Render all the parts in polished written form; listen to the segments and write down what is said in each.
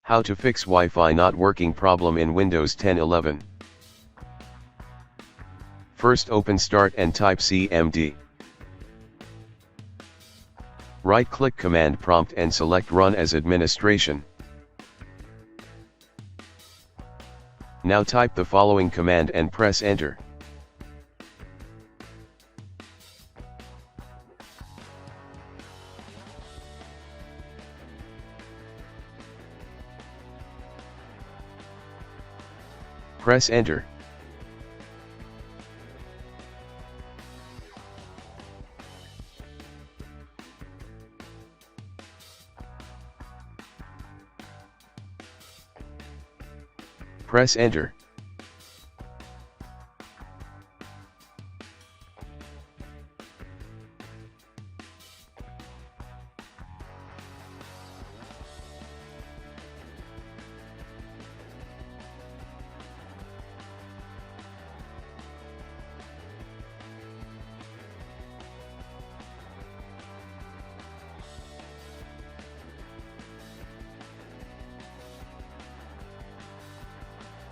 How to fix Wi-Fi not working problem in Windows 10 11. First open Start and type cmd. Right-click Command Prompt and select Run as Administration. Now type the following command and press Enter. Press Enter. Press Enter.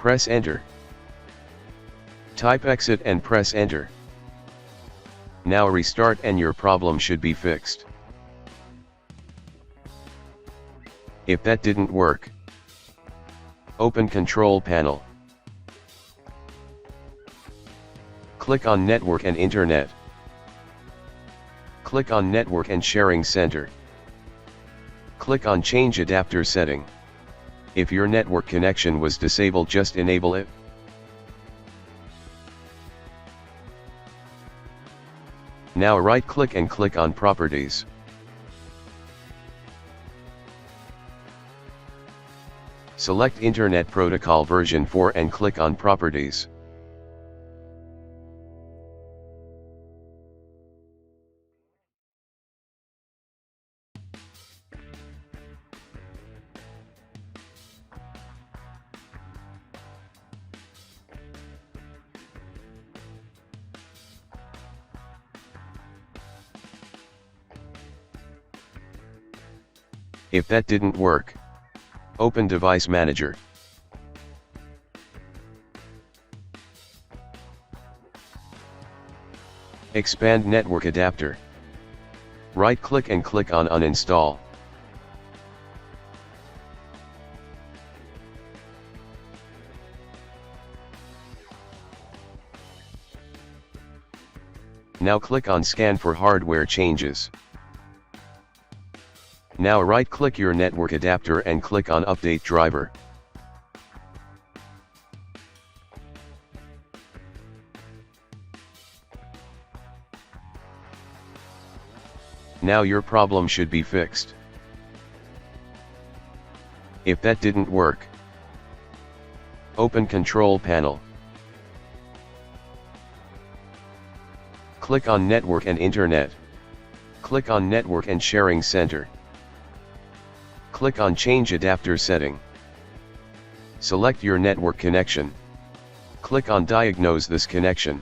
Press Enter. Type exit and press Enter. Now restart and your problem should be fixed. If that didn't work, open Control Panel. Click on Network and Internet. Click on Network and Sharing Center. Click on Change Adapter Setting. If your network connection was disabled, just enable it. Now right-click and click on Properties. Select Internet Protocol version 4 and click on Properties. If that didn't work, open Device Manager. Expand Network Adapter. Right-click and click on Uninstall. Now click on Scan for hardware changes. Now right-click your network adapter and click on Update Driver. Now your problem should be fixed. If that didn't work, open Control Panel. Click on Network and Internet. Click on Network and Sharing Center. Click on Change Adapter Setting. Select your network connection. Click on Diagnose this connection.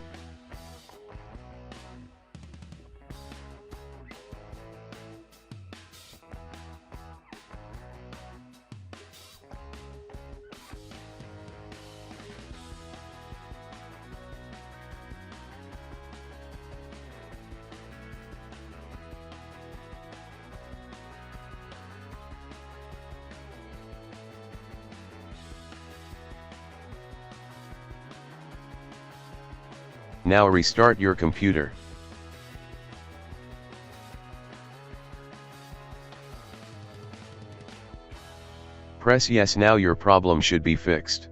Now restart your computer. Press Yes. Now your problem should be fixed.